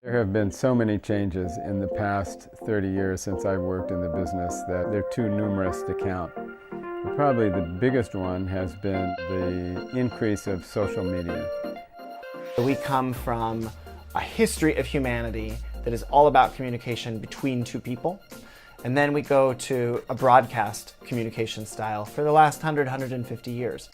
There have been so many changes in the past 30 years since I've worked in the business that they're too numerous to count. But probably the biggest one has been the increase of social media. We come from a history of humanity that is all about communication between two people. And then we go to a broadcast communication style for the last 150 years.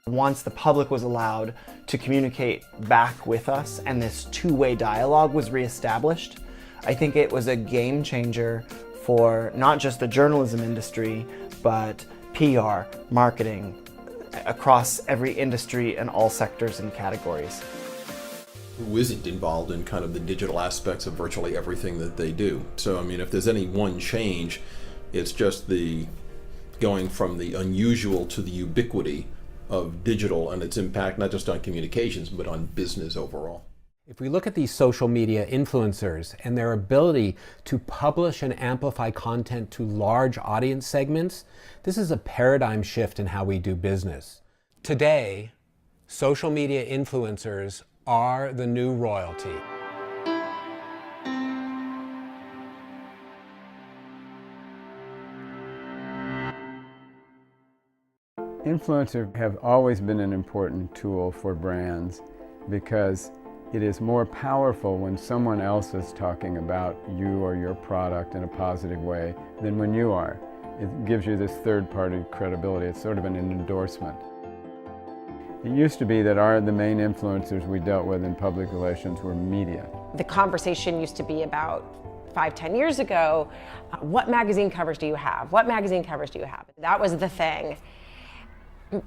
Once the public was allowed to communicate back with us and this two-way dialogue was reestablished, I think it was a game changer for not just the journalism industry, but PR, marketing, across every industry and all sectors and categories. Who isn't involved in kind of the digital aspects of virtually everything that they do? So, I mean, if there's any one change, it's just the going from the unusual to the ubiquity of digital and its impact, not just on communications, but on business overall. If we look at these social media influencers and their ability to publish and amplify content to large audience segments, this is a paradigm shift in how we do business. Today, social media influencers are the new royalty. Influencers have always been an important tool for brands because it is more powerful when someone else is talking about you or your product in a positive way than when you are. It gives you this third-party credibility. It's sort of an endorsement. It used to be that the main influencers we dealt with in public relations were media. The conversation used to be about 5-10 years ago, what magazine covers do you have? What magazine covers do you have? That was the thing.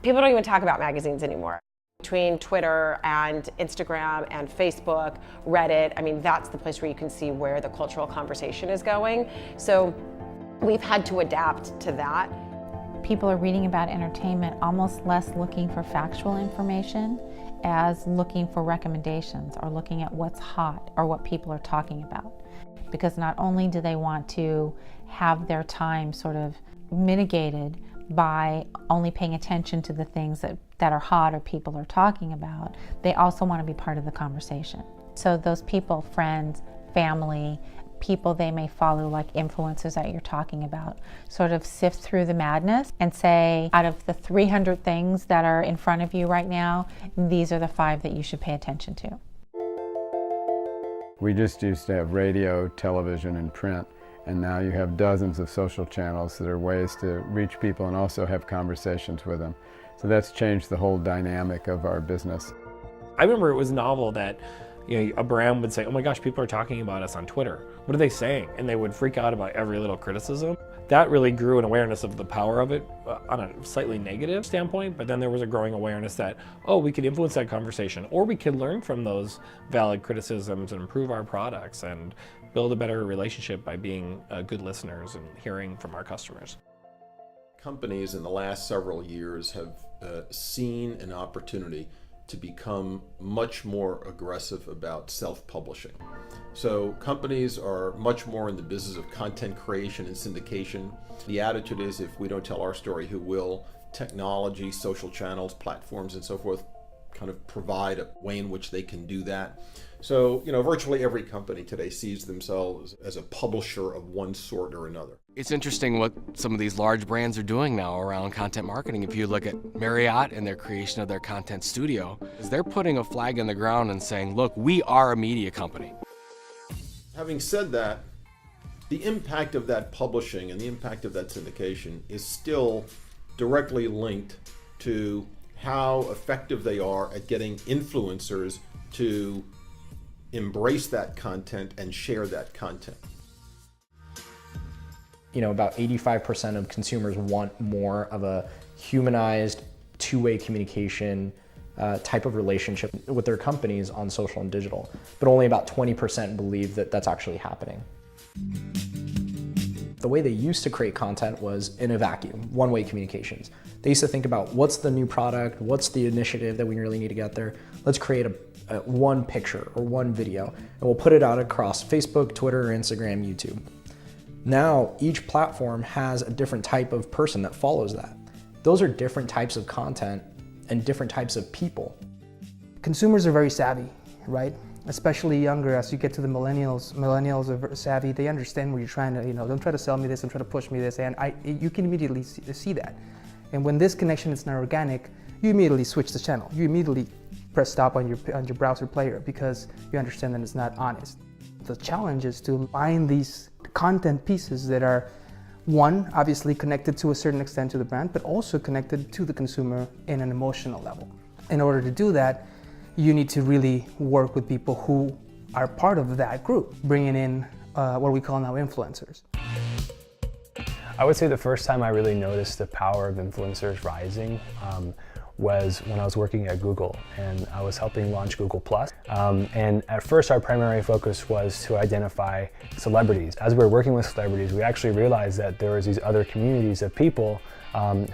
People don't even talk about magazines anymore. Between Twitter and Instagram and Facebook, Reddit, I mean, that's the place where you can see where the cultural conversation is going. So we've had to adapt to that. People are reading about entertainment almost less looking for factual information as looking for recommendations or looking at what's hot or what people are talking about. Because not only do they want to have their time sort of mitigated by only paying attention to the things that are hot or people are talking about, they also want to be part of the conversation. So those people, friends, family, people they may follow, like influencers that you're talking about, sort of sift through the madness and say, out of the 300 things that are in front of you right now, these are the 5 that you should pay attention to. We just used to have radio, television, and print. And now you have dozens of social channels that are ways to reach people and also have conversations with them. So that's changed the whole dynamic of our business. I remember it was novel that a brand would say, oh my gosh, people are talking about us on Twitter. What are they saying? And they would freak out about every little criticism. That really grew an awareness of the power of it on a slightly negative standpoint, but then there was a growing awareness that, oh, we could influence that conversation, or we could learn from those valid criticisms and improve our products and build a better relationship by being good listeners and hearing from our customers. Companies in the last several years have seen an opportunity to become much more aggressive about self-publishing. So companies are much more in the business of content creation and syndication. The attitude is, if we don't tell our story, who will? Technology, social channels, platforms, and so forth kind of provide a way in which they can do that. So, virtually every company today sees themselves as a publisher of one sort or another. It's interesting what some of these large brands are doing now around content marketing. If you look at Marriott and their creation of their content studio, is they're putting a flag in the ground and saying, look, we are a media company. Having said that, the impact of that publishing and the impact of that syndication is still directly linked to how effective they are at getting influencers to embrace that content and share that content. About 85% of consumers want more of a humanized, two-way communication type of relationship with their companies on social and digital, but only about 20% believe that that's actually happening. The way they used to create content was in a vacuum, one-way communications. They used to think about what's the new product, what's the initiative that we really need to get there. Let's create one picture or one video, and we'll put it out across Facebook, Twitter, Instagram, YouTube. Now, each platform has a different type of person that follows that. Those are different types of content and different types of people. Consumers are very savvy, right? especially younger, as you get to the millennials. Millennials are savvy. They understand what you're trying to, don't try to sell me this, don't try to push me this, and you can immediately see that. And when this connection is not organic, you immediately switch the channel. You immediately press stop on your browser player because you understand that it's not honest. The challenge is to find these content pieces that are, one, obviously connected to a certain extent to the brand, but also connected to the consumer in an emotional level. In order to do that, you need to really work with people who are part of that group, bringing in what we call now influencers. I would say the first time I really noticed the power of influencers rising was when I was working at Google and I was helping launch Google+. And at first our primary focus was to identify celebrities. As we were working with celebrities, we actually realized that there was these other communities of people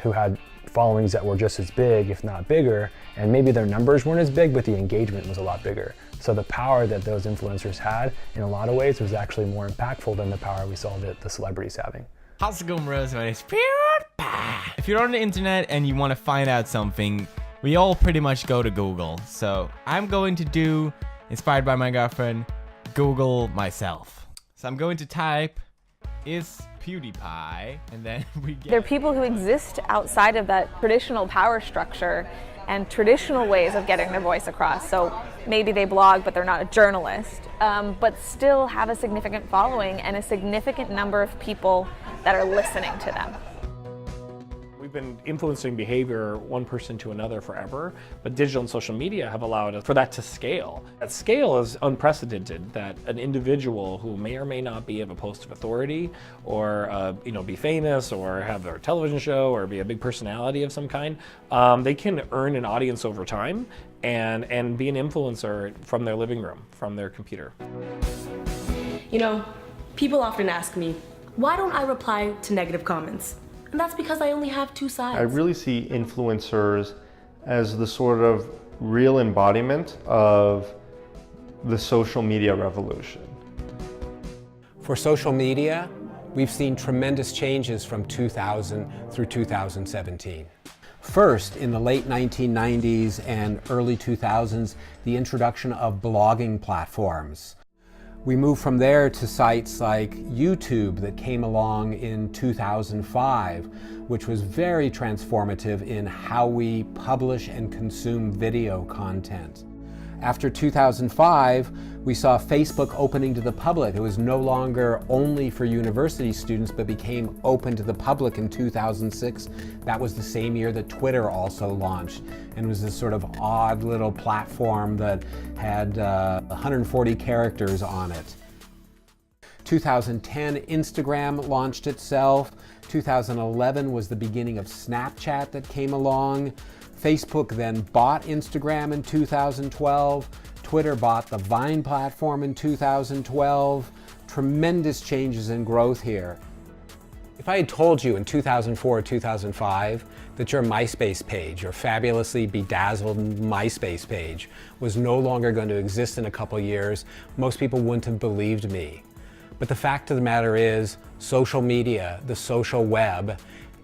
who had followings that were just as big, if not bigger, and maybe their numbers weren't as big, but the engagement was a lot bigger. So the power that those influencers had, in a lot of ways, was actually more impactful than the power we saw the celebrities having. How's it going, bros? My name's PewDiePie. If you're on the internet and you want to find out something, we all pretty much go to Google. So I'm going to do, inspired by my girlfriend, Google myself. So I'm going to type, is PewDiePie, and then we get... There are people who exist outside of that traditional power structure and traditional ways of getting their voice across. So maybe they blog, but they're not a journalist, but still have a significant following and a significant number of people that are listening to them. We've been influencing behavior one person to another forever, but digital and social media have allowed us for that to scale. That scale is unprecedented, that an individual who may or may not be of a post of authority or be famous or have their television show or be a big personality of some kind, they can earn an audience over time and be an influencer from their living room, from their computer. People often ask me, why don't I reply to negative comments? And that's because I only have two sides. I really see influencers as the sort of real embodiment of the social media revolution. For social media, we've seen tremendous changes from 2000 through 2017. First, in the late 1990s and early 2000s, the introduction of blogging platforms. We moved from there to sites like YouTube that came along in 2005, which was very transformative in how we publish and consume video content. After 2005, we saw Facebook opening to the public. It was no longer only for university students, but became open to the public in 2006. That was the same year that Twitter also launched, and was this sort of odd little platform that had 140 characters on it. 2010, Instagram launched itself. 2011 was the beginning of Snapchat that came along. Facebook then bought Instagram in 2012. Twitter bought the Vine platform in 2012. Tremendous changes in growth here. If I had told you in 2004 or 2005 that your MySpace page, your fabulously bedazzled MySpace page, was no longer going to exist in a couple years, most people wouldn't have believed me. But the fact of the matter is, social media, the social web,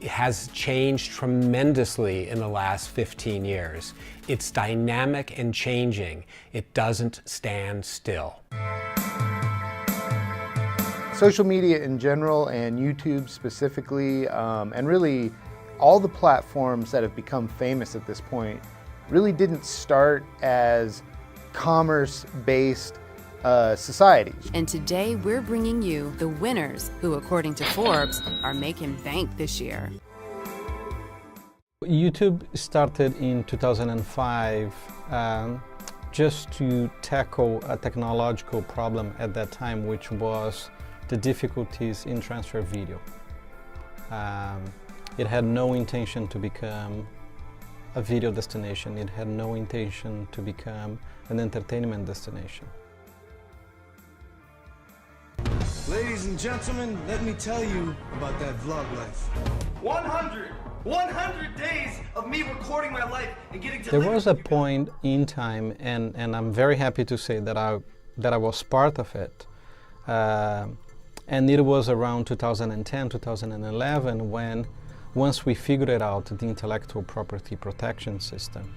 has changed tremendously in the last 15 years. It's dynamic and changing. It doesn't stand still. Social media in general and YouTube specifically, and really all the platforms that have become famous at this point really didn't start as commerce-based societies. And today we're bringing you the winners who, according to Forbes, are making bank this year. YouTube started in 2005 just to tackle a technological problem at that time, which was the difficulties in transfer video. It had no intention to become a video destination. It had no intention to become an entertainment destination. Ladies and gentlemen, let me tell you about that vlog life. 100 days of me recording my life and getting to... There was a point in time, and I'm very happy to say that I was part of it. And it was around 2010, 2011 when, once we figured out the intellectual property protection system,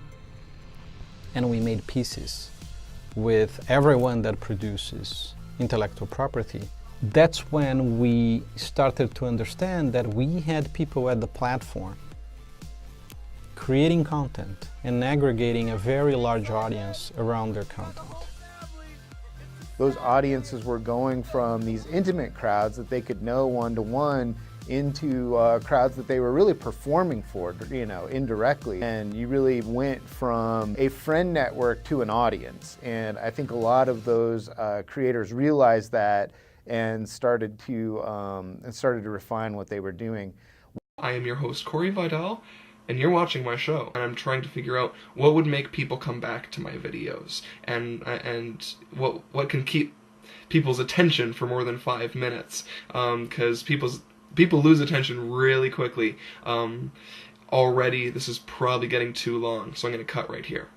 and we made pieces with everyone that produces intellectual property, that's when we started to understand that we had people at the platform creating content and aggregating a very large audience around their content. Those audiences were going from these intimate crowds that they could know one-to-one into crowds that they were really performing for, you know, indirectly. And you really went from a friend network to an audience. And I think a lot of those creators realized that and started to refine what they were doing. I am your host, Corey Vidal, and you're watching my show. And I'm trying to figure out what would make people come back to my videos, and what can keep people's attention for more than 5 minutes, because people lose attention really quickly. Already, this is probably getting too long, so I'm going to cut right here.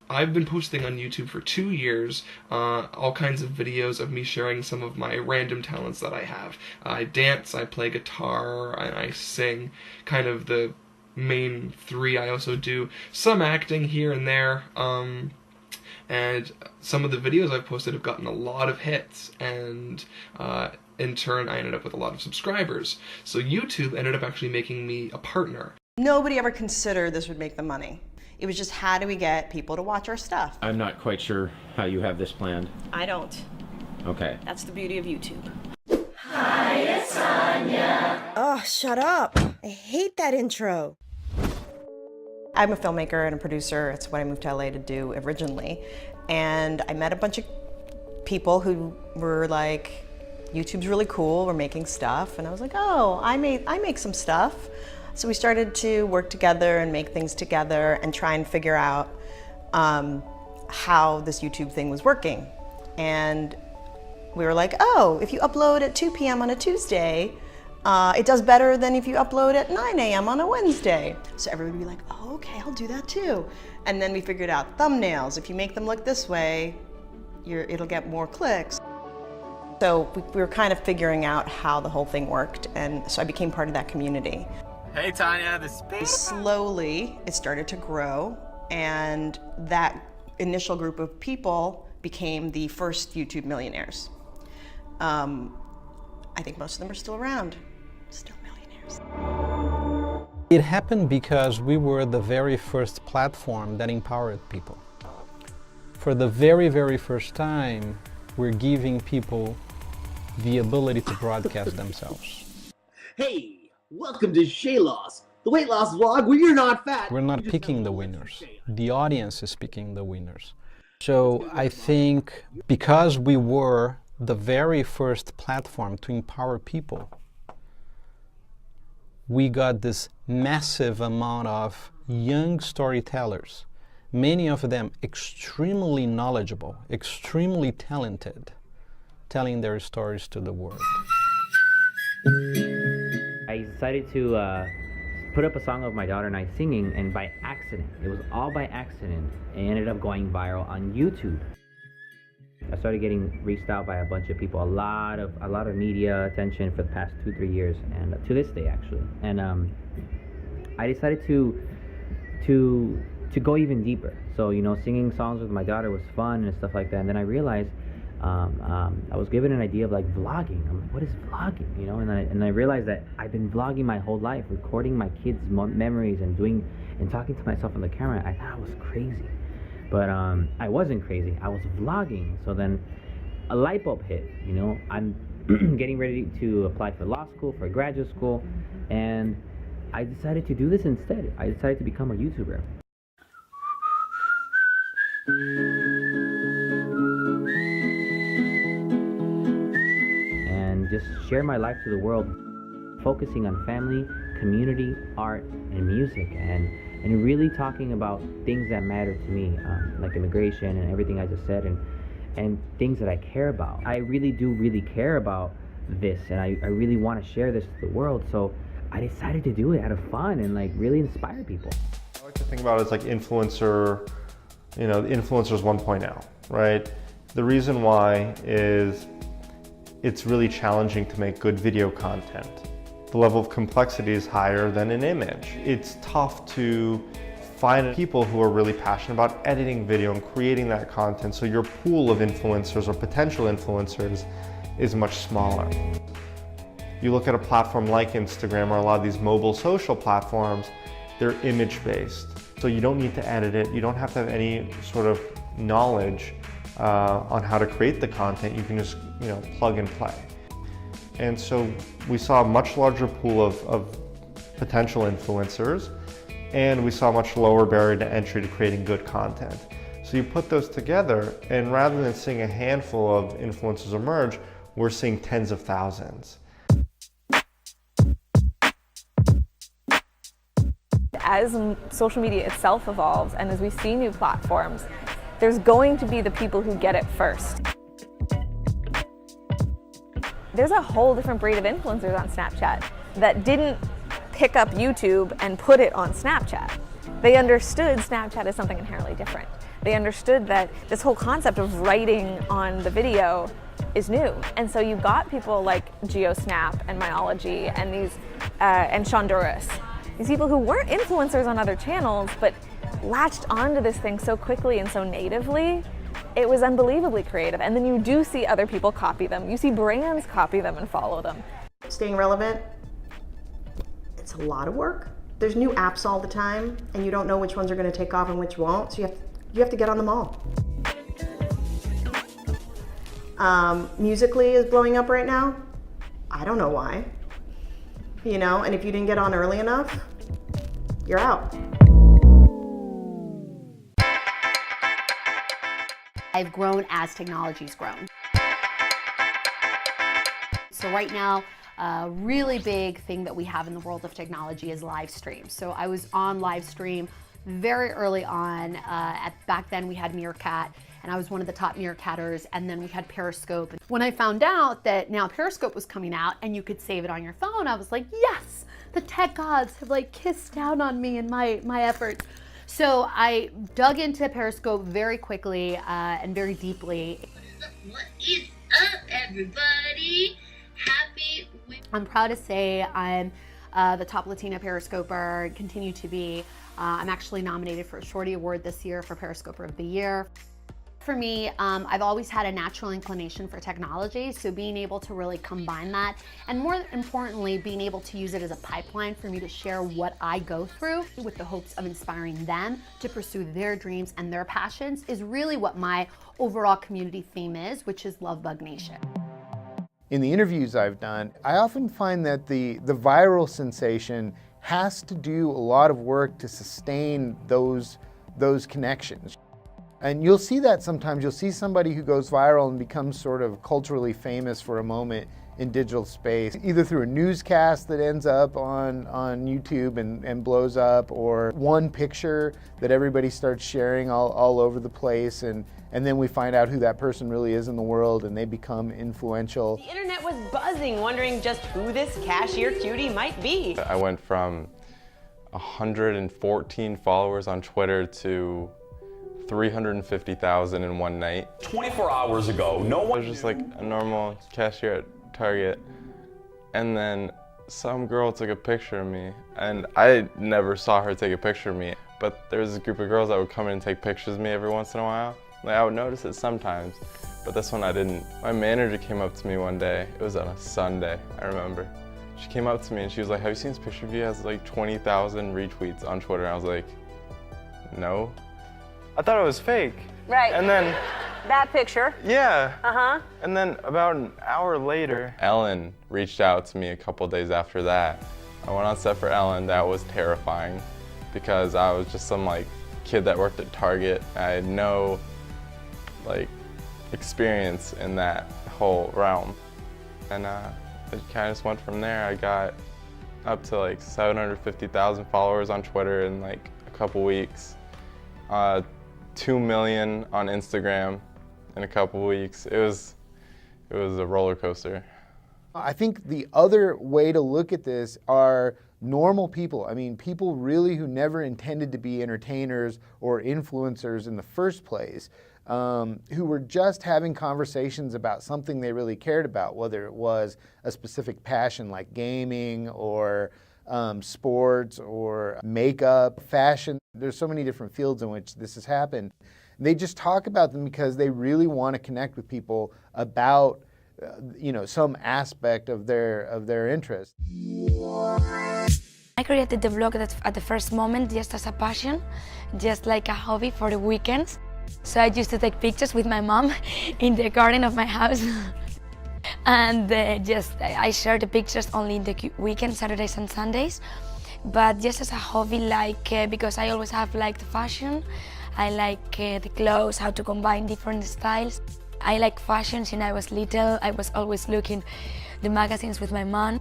I've been posting on YouTube for 2 years, all kinds of videos of me sharing some of my random talents that I have. I dance, I play guitar, and I sing, kind of the main 3. I also do some acting here and there, and some of the videos I've posted have gotten a lot of hits, and in turn I ended up with a lot of subscribers. So YouTube ended up actually making me a partner. Nobody ever considered this would make them money. It was just, how do we get people to watch our stuff? I'm not quite sure how you have this planned. I don't. Okay. That's the beauty of YouTube. Hi, it's Anya. Oh, shut up. I hate that intro. I'm a filmmaker and a producer. It's what I moved to LA to do originally. And I met a bunch of people who were like, YouTube's really cool, we're making stuff. And I was like, oh, I make some stuff. So we started to work together and make things together and try and figure out how this YouTube thing was working. And we were like, oh, if you upload at 2 p.m. on a Tuesday, it does better than if you upload at 9 a.m. on a Wednesday. So everybody would be like, oh, okay, I'll do that too. And then we figured out thumbnails. If you make them look this way, it'll get more clicks. So we were kind of figuring out how the whole thing worked, and so I became part of that community. Hey Tanya, the space. Slowly, it started to grow, and that initial group of people became the first YouTube millionaires. I think most of them are still around, still millionaires. It happened because we were the very first platform that empowered people. For the very, very first time, we're giving people the ability to broadcast themselves. Hey, welcome to Shay Loss, the weight loss vlog where you're not fat. We're not picking the winners. The audience is picking the winners. So I think because we were the very first platform to empower people, we got this massive amount of young storytellers, many of them extremely knowledgeable, extremely talented, telling their stories to the world. I decided to put up a song of my daughter and I singing, and by accident, it was all by accident, it ended up going viral on YouTube. I started getting reached out by a bunch of people, a lot of media attention for the past 2-3 years, and to this day actually. And I decided to go even deeper. So, you know, singing songs with my daughter was fun and stuff like that. And then I realized I was given an idea of like vlogging. I'm like, what is vlogging? You know, and I realized that I've been vlogging my whole life, recording my kids' memories and talking to myself on the camera. I thought I was crazy, but I wasn't crazy. I was vlogging. So then a light bulb hit. You know, I'm getting ready to apply for law school, for graduate school, and I decided to do this instead. I decided to become a YouTuber. And just share my life to the world, focusing on family, community, art, and music, and really talking about things that matter to me, like immigration and everything I just said, and things that I care about. I really do care about this, and I really want to share this to the world, so I decided to do it out of fun and like really inspire people. I like to think about it as like influencer, you know, influencers 1.0, right? The reason why is it's really challenging to make good video content. The level of complexity is higher than an image. It's tough to find people who are really passionate about editing video and creating that content, so your pool of influencers or potential influencers is much smaller. You look at a platform like Instagram or a lot of these mobile social platforms, they're image-based. So you don't need to edit it, you don't have to have any sort of knowledge on how to create the content. You can just plug and play. And so we saw a much larger pool of potential influencers, and we saw a much lower barrier to entry to creating good content. So you put those together, and rather than seeing a handful of influencers emerge, we're seeing tens of thousands. As social media itself evolves and as we see new platforms, there's going to be the people who get it first. There's a whole different breed of influencers on Snapchat that didn't pick up YouTube and put it on Snapchat. They understood Snapchat as something inherently different. They understood that this whole concept of writing on the video is new. And so you've got people like GeoSnap and Myology and and Shonduras. These people who weren't influencers on other channels, but latched onto this thing so quickly and so natively, it was unbelievably creative. And then you do see other people copy them. You see brands copy them and follow them. Staying relevant, it's a lot of work. There's new apps all the time, and you don't know which ones are going to take off and which won't, so you have to get on them all. Musically is blowing up right now. I don't know why. And if you didn't get on early enough, you're out. I've grown as technology's grown. So right now, a really big thing that we have in the world of technology is live stream. So I was on live stream very early on. Back then we had Meerkat, and I was one of the top Meerkatters, and then we had Periscope. When I found out that now Periscope was coming out and you could save it on your phone, I was like, yes, the tech gods have kissed down on me and my efforts. So I dug into Periscope very quickly and very deeply. What is up, everybody? I'm proud to say I'm the top Latina Periscoper, continue to be. I'm actually nominated for a Shorty Award this year for Periscoper of the Year. For me, I've always had a natural inclination for technology, so being able to really combine that, and more importantly, being able to use it as a pipeline for me to share what I go through with the hopes of inspiring them to pursue their dreams and their passions is really what my overall community theme is, which is Love Bug Nation. In the interviews I've done, I often find that the viral sensation has to do a lot of work to sustain those connections. And you'll see that sometimes. You'll see somebody who goes viral and becomes sort of culturally famous for a moment in digital space, either through a newscast that ends up on YouTube and blows up, or one picture that everybody starts sharing all over the place, and then we find out who that person really is in the world and they become influential. The internet was buzzing, wondering just who this cashier cutie might be. I went from 114 followers on Twitter to 350,000 in one night. 24 hours ago, no one... I was just like a normal cashier at Target, and then some girl took a picture of me, and I never saw her take a picture of me, but there was a group of girls that would come in and take pictures of me every once in a while. I would notice it sometimes, but this one I didn't. My manager came up to me one day, it was on a Sunday, I remember. She came up to me and she was like, have you seen this picture of you? It has 20,000 retweets on Twitter. And I was like, no. I thought it was fake. Right. And then... that picture. Yeah. Uh-huh. And then about an hour later, Ellen reached out to me a couple days after that. I went on set for Ellen. That was terrifying because I was just some kid that worked at Target. I had no experience in that whole realm. And it kind of just went from there. I got up to 750,000 followers on Twitter in a couple weeks. 2 million on Instagram in a couple weeks. It was a roller coaster. I think the other way to look at this are normal people. I mean, people really who never intended to be entertainers or influencers in the first place, who were just having conversations about something they really cared about, whether it was a specific passion like gaming or sports or makeup, fashion. There's so many different fields in which this has happened. They just talk about them because they really want to connect with people about some aspect of their interest. I created the vlog at the first moment just as a passion, just like a hobby for the weekends. So I used to take pictures with my mom in the garden of my house. And I share the pictures only in the weekends, Saturdays and Sundays. But just as a hobby, because I always have liked fashion. I like the clothes, how to combine different styles. I like fashion since I was little. I was always looking the magazines with my mom.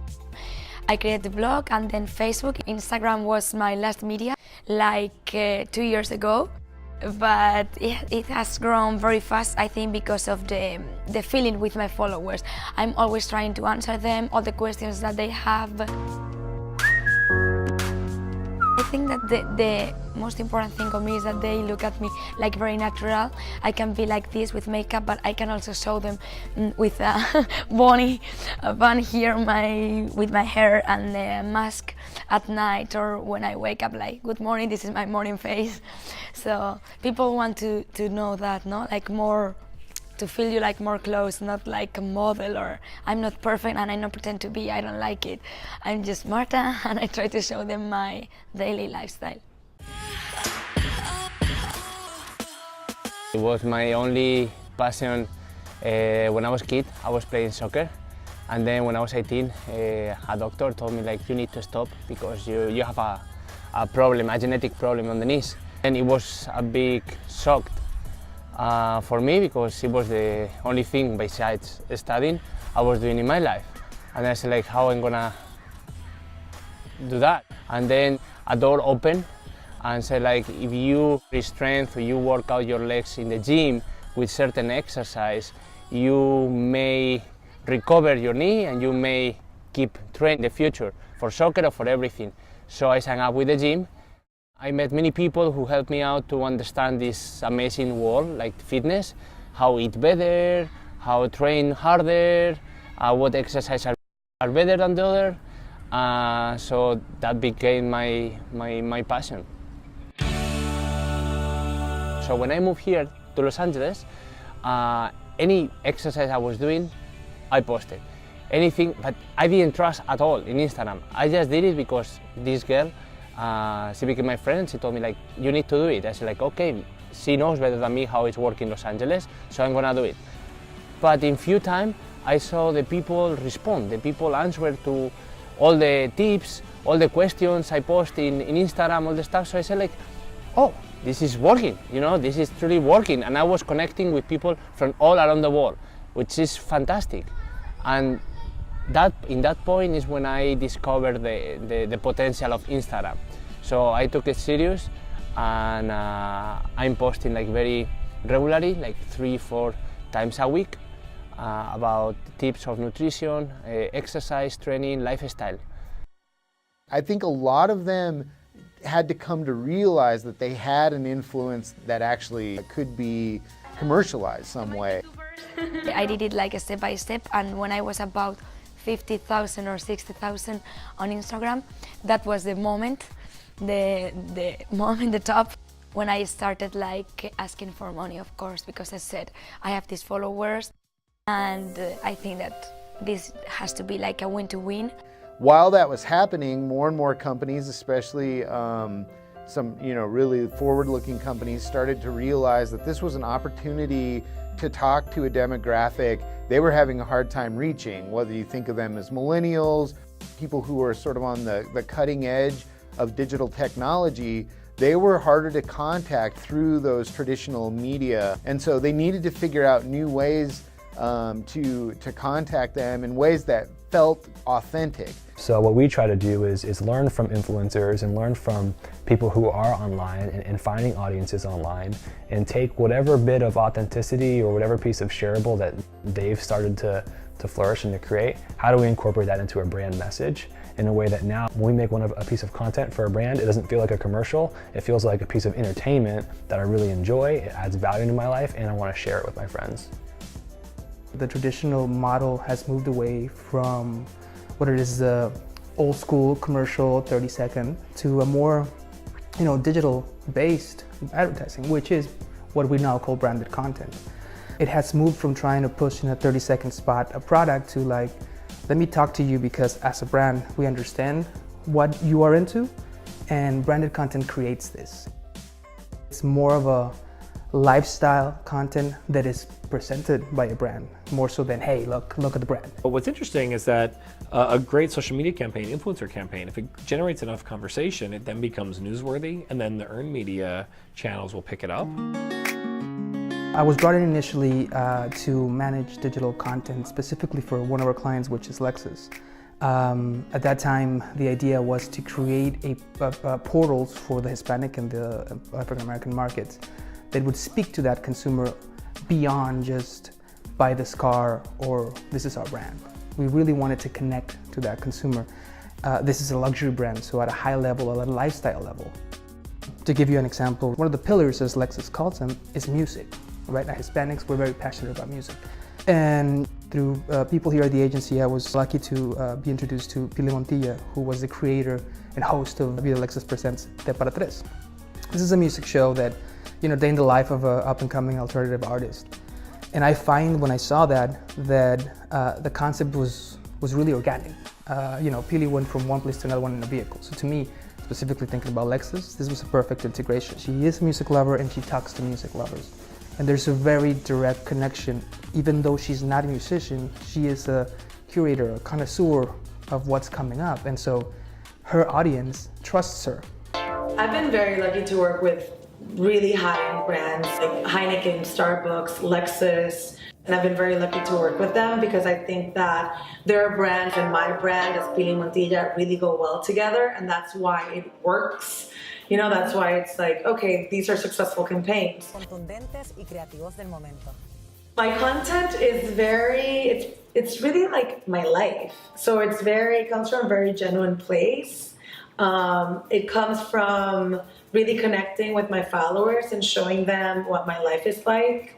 I created the blog and then Facebook. Instagram was my last media, 2 years ago. But it has grown very fast, I think, because of the feeling with my followers. I'm always trying to answer them, all the questions that they have. I think that the most important thing for me is that they look at me like very natural. I can be like this with makeup, but I can also show them with a bun here with my hair and a mask at night, or when I wake up, like, good morning, this is my morning face. So people want to know that, no? Like more, to feel you like more close, not like a model, or I'm not perfect and I don't pretend to be, I don't like it. I'm just Marta and I try to show them my daily lifestyle. It was my only passion when I was a kid. I was playing soccer, and then when I was 18, a doctor told me, like, you need to stop because you have a problem, a genetic problem on the knees. And it was a big shock for me because it was the only thing besides studying I was doing in my life. And I said, like, how I'm gonna do that? And then a door opened and said, like, if you strength or you work out your legs in the gym with certain exercise, you may recover your knee and you may keep training in the future for soccer or for everything. So I signed up with the gym. I met many people who helped me out to understand this amazing world, like fitness, how eat better, how train harder, what exercises are better than the other. So that became my passion. So when I moved here to Los Angeles, any exercise I was doing, I posted. Anything, but I didn't trust at all in Instagram. I just did it because this girl, she became my friend. She told me, like, you need to do it. I said, like, okay, she knows better than me how it's working in Los Angeles, so I'm gonna do it. But in few time, I saw the people respond. The people answer to all the tips, all the questions I post in Instagram, all the stuff. So I said, like, oh, this is working, this is truly working. And I was connecting with people from all around the world, which is fantastic. And in that point is when I discovered the potential of Instagram. So I took it serious, and I'm posting like very regularly, like 3-4 times a week, about tips of nutrition, exercise, training, lifestyle. I think a lot of them had to come to realize that they had an influence that actually could be commercialized some way. I did it like step by step, and when I was about 50,000 or 60,000 on Instagram, that was the moment, the top, when I started like asking for money, of course, because I said I have these followers, and I think that this has to be like a win-to-win. While that was happening, more and more companies, especially some really forward-looking companies, started to realize that this was an opportunity to talk to a demographic they were having a hard time reaching, whether you think of them as millennials, people who are sort of on the cutting edge of digital technology. They were harder to contact through those traditional media, and so they needed to figure out new ways to contact them in ways that felt authentic. So what we try to do is learn from influencers and learn from people who are online and finding audiences online, and take whatever bit of authenticity or whatever piece of shareable that they've started to flourish and to create. How do we incorporate that into a brand message in a way that now when we make a piece of content for a brand, it doesn't feel like a commercial, it feels like a piece of entertainment that I really enjoy, it adds value to my life, and I want to share it with my friends. The traditional model has moved away from what it is, the old school commercial 30-second to a more, digital-based advertising, which is what we now call branded content. It has moved from trying to push in a 30-second spot a product to like, let me talk to you because as a brand, we understand what you are into, and branded content creates this. It's more of a lifestyle content that is presented by a brand, more so than, hey, look at the brand. But what's interesting is that a great social media campaign, influencer campaign, if it generates enough conversation, it then becomes newsworthy, and then the earned media channels will pick it up. I was brought in initially to manage digital content specifically for one of our clients, which is Lexus. At that time, the idea was to create portals for the Hispanic and the African American markets that would speak to that consumer beyond just buy this car or this is our brand. We really wanted to connect to that consumer. This is a luxury brand, so at a high level, at a lifestyle level. To give you an example, one of the pillars, as Lexus calls them, is music. Right now, Hispanics, we're very passionate about music. And through people here at the agency, I was lucky to be introduced to Pili Montilla, who was the creator and host of Vida Lexus Presents Te Para Tres. This is a music show that, day in the life of an up-and-coming alternative artist. And I find when I saw that the concept was really organic. Pili went from one place to another one in a vehicle. So to me, specifically thinking about Lexus, this was a perfect integration. She is a music lover and she talks to music lovers. And there's a very direct connection. Even though she's not a musician, she is a curator, a connoisseur of what's coming up. And so her audience trusts her. I've been very lucky to work with really high-end brands like Heineken, Starbucks, Lexus, and I've been very lucky to work with them because I think that their brand and my brand as Pili Montilla really go well together, and that's why it works. That's why it's like, okay, these are successful campaigns. My content is it's really like my life. So it comes from a very genuine place. It comes from really connecting with my followers and showing them what my life is like.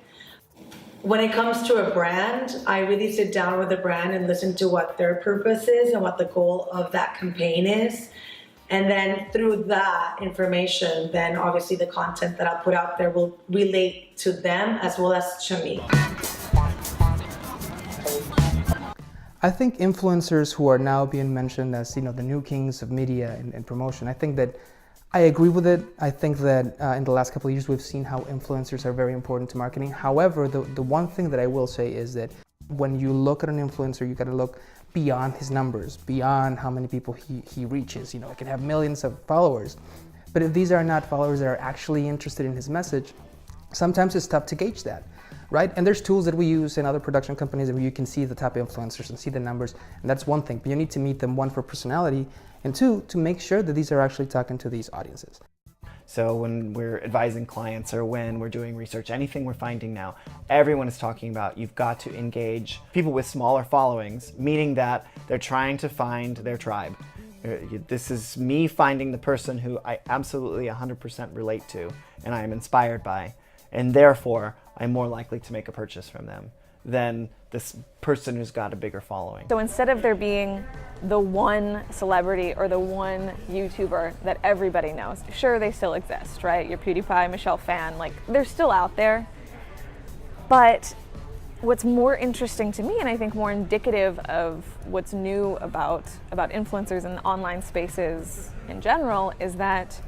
When it comes to a brand, I really sit down with the brand and listen to what their purpose is and what the goal of that campaign is. And then through that information, then obviously the content that I'll put out there will relate to them as well as to me. I think influencers who are now being mentioned as, the new kings of media and promotion, I think that I agree with it. I think that in the last couple of years, we've seen how influencers are very important to marketing. However, the one thing that I will say is that when you look at an influencer, you gotta look beyond his numbers, beyond how many people he reaches. He can have millions of followers. But if these are not followers that are actually interested in his message, sometimes it's tough to gauge that, right? And there's tools that we use in other production companies where you can see the top influencers and see the numbers, and that's one thing. But you need to meet them, one, for personality, and two, to make sure that these are actually talking to these audiences. So when we're advising clients or when we're doing research, anything we're finding now, everyone is talking about you've got to engage people with smaller followings, meaning that they're trying to find their tribe. This is me finding the person who I absolutely 100% relate to and I am inspired by, and therefore I'm more likely to make a purchase from them than this person who's got a bigger following. So instead of there being the one celebrity or the one YouTuber that everybody knows, sure, they still exist, right? Your PewDiePie, Michelle Fan, they're still out there. But what's more interesting to me, and I think more indicative of what's new about influencers and online spaces in general, is that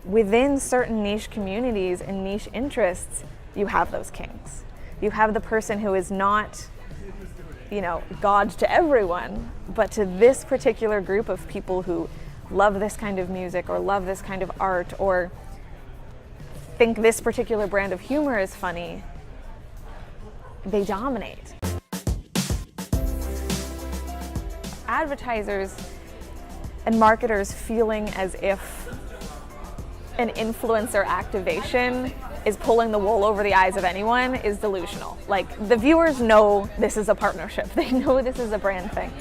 within certain niche communities and niche interests, you have those kings. You have the person who is not, God to everyone, but to this particular group of people who love this kind of music or love this kind of art or think this particular brand of humor is funny, they dominate. Advertisers and marketers feeling as if an influencer activation is pulling the wool over the eyes of anyone is delusional. The viewers know this is a partnership. They know this is a brand thing.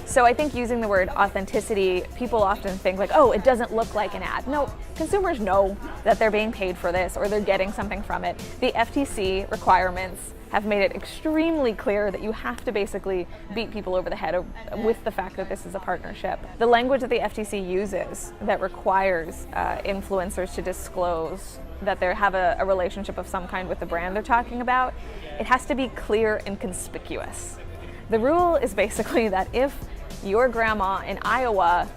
So I think using the word authenticity, people often think oh, it doesn't look like an ad. No, consumers know that they're being paid for this or they're getting something from it. The FTC requirements have made it extremely clear that you have to basically beat people over the head with the fact that this is a partnership. The language that the FTC uses that requires influencers to disclose that they have a relationship of some kind with the brand they're talking about, it has to be clear and conspicuous. The rule is basically that if your grandma in Iowa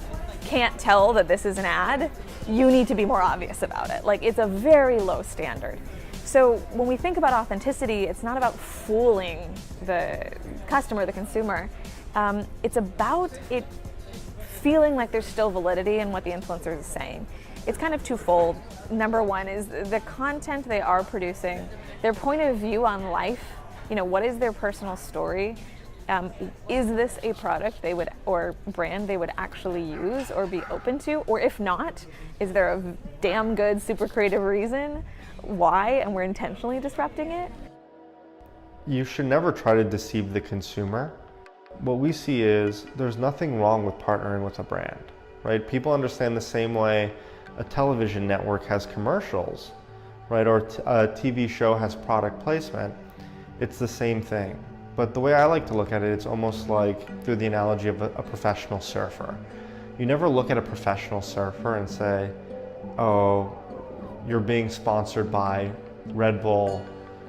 can't tell that this is an ad, you need to be more obvious about it. Like, it's a very low standard. So when we think about authenticity, it's not about fooling the customer, the consumer. It's about it feeling like there's still validity in what the influencer is saying. It's kind of twofold. Number one is the content they are producing, their point of view on life. You know, what is their personal story? Is this a product they would, or brand they would actually use or be open to? Or if not, is there a damn good, super creative reason why, and we're intentionally disrupting it? You should never try to deceive the consumer. What we see is there's nothing wrong with partnering with a brand, right? People understand the same way a television network has commercials, right? Or a TV show has product placement. It's the same thing. But the way I like to look at it, it's almost like through the analogy of a professional surfer. You never look at a professional surfer and say, oh, you're being sponsored by Red Bull,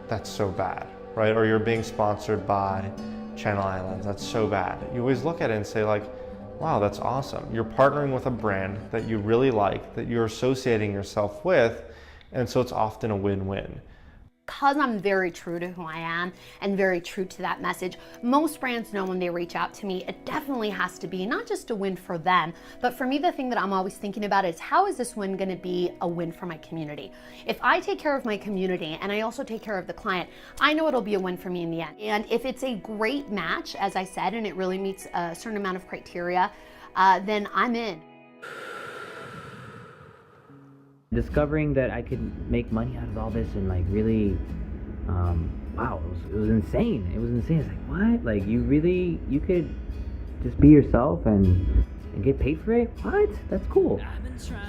that's so bad, right? Or you're being sponsored by Channel Islands, that's so bad. You always look at it and say like, wow, that's awesome. You're partnering with a brand that you really like, that you're associating yourself with, and so it's often a win-win. Because I'm very true to who I am and very true to that message, most brands know when they reach out to me, it definitely has to be not just a win for them, but for me, the thing that I'm always thinking about is how is this win going to be a win for my community? If I take care of my community and I also take care of the client, I know it'll be a win for me in the end. And if it's a great match, as I said, and it really meets a certain amount of criteria, then I'm in. Discovering that I could make money out of all this and like really, wow, it was insane. It was insane. It's like, what? Like you could just be yourself and get paid for it? What? That's cool.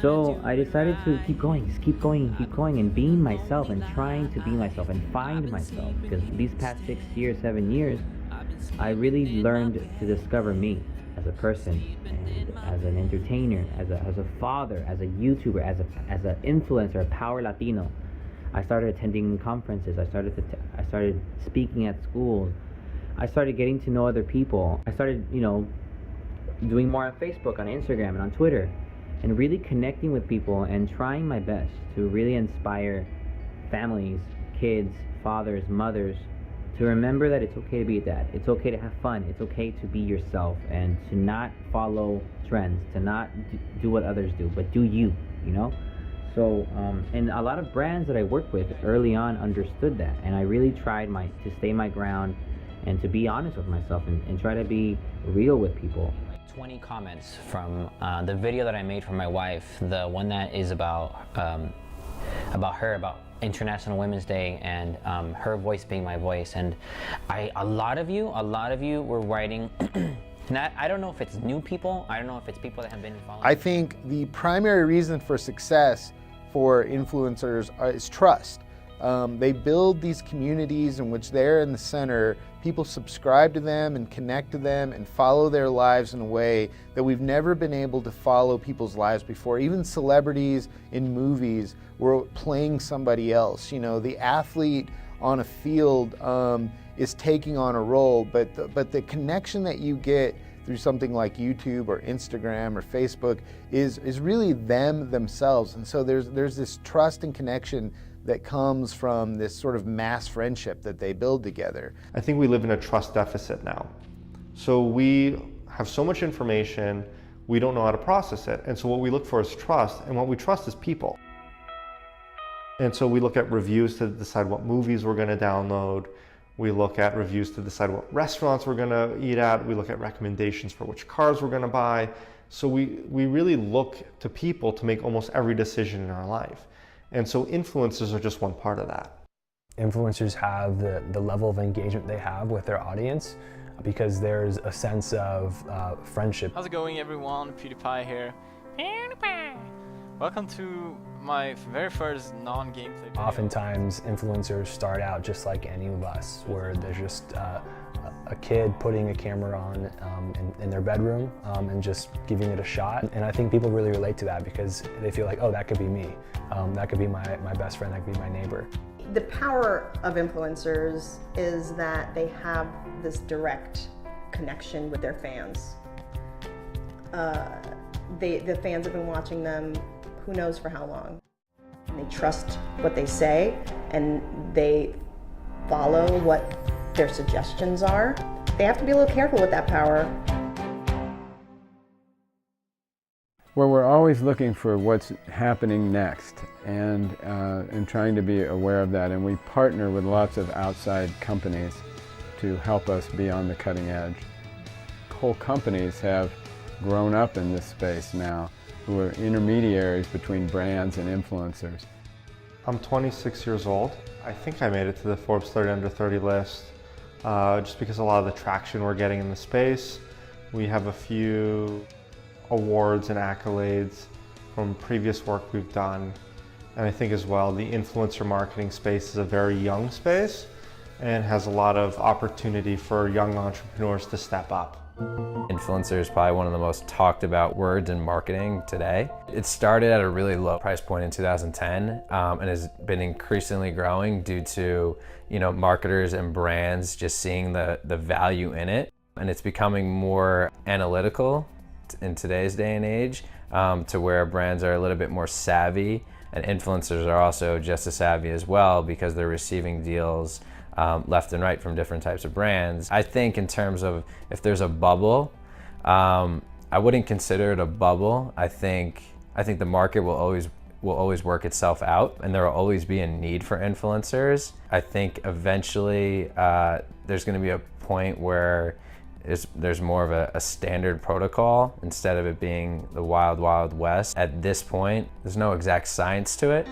So I decided to keep going, just keep going and keep going and being myself and trying to be myself and find myself, because these past 6 years, 7 years, I really learned to discover me as a person and as an entertainer, as a father, as a YouTuber, as an influencer, a power Latino. I started attending conferences. I started speaking at schools. I started getting to know other people. I started, doing more on Facebook, on Instagram, and on Twitter, and really connecting with people and trying my best to really inspire families, kids, fathers, mothers, to remember that it's okay to be a dad. It's okay to have fun. It's okay to be yourself and to not follow trends, to not do what others do, but do you, So, and a lot of brands that I worked with early on understood that, and I really tried to stay my ground and to be honest with myself and try to be real with people. 20 comments from the video that I made for my wife, the one that is about her, about International Women's Day and her voice being my voice. And a lot of you were writing, and I don't know if it's new people, I don't know if it's people that have been following. I think the primary reason for success for influencers is trust. They build these communities in which they're in the center. People subscribe to them and connect to them and follow their lives in a way that we've never been able to follow people's lives before. Even celebrities in movies were playing somebody else. The athlete on a field is taking on a role, but the connection that you get through something like YouTube or Instagram or Facebook is really them themselves. And so there's this trust and connection that comes from this sort of mass friendship that they build together. I think we live in a trust deficit now. So we have so much information, we don't know how to process it. And so what we look for is trust, and what we trust is people. And so we look at reviews to decide what movies we're gonna download. We look at reviews to decide what restaurants we're gonna eat at. We look at recommendations for which cars we're gonna buy. So we really look to people to make almost every decision in our life. And so influencers are just one part of that. Influencers have the level of engagement they have with their audience because there's a sense of friendship. How's it going, everyone? PewDiePie here. PewDiePie. Welcome to my very first non-gameplay video. Oftentimes, influencers start out just like any of us, where there's just a kid putting a camera on in their bedroom and just giving it a shot. And I think people really relate to that because they feel like, oh, that could be me. That could be my best friend, that could be my neighbor. The power of influencers is that they have this direct connection with their fans. The fans have been watching them who knows for how long. And they trust what they say and they follow what their suggestions are. They have to be a little careful with that power. Well, we're always looking for what's happening next and trying to be aware of that. And we partner with lots of outside companies to help us be on the cutting edge. Whole companies have grown up in this space now, who are intermediaries between brands and influencers. I'm 26 years old. I think I made it to the Forbes 30 Under 30 list just because a lot of the traction we're getting in the space. We have a few awards and accolades from previous work we've done. And I think as well, the influencer marketing space is a very young space and has a lot of opportunity for young entrepreneurs to step up. Influencer is probably one of the most talked about words in marketing today. It started at a really low price point in 2010 and has been increasingly growing due to marketers and brands just seeing the value in it. And it's becoming more analytical in today's day and age to where brands are a little bit more savvy, and influencers are also just as savvy as well because they're receiving deals left and right from different types of brands. I think in terms of if there's a bubble, I wouldn't consider it a bubble. I think the market will always work itself out, and there will always be a need for influencers. I think eventually there's going to be a point where there's more of a standard protocol instead of it being the wild, wild west. At this point, there's no exact science to it.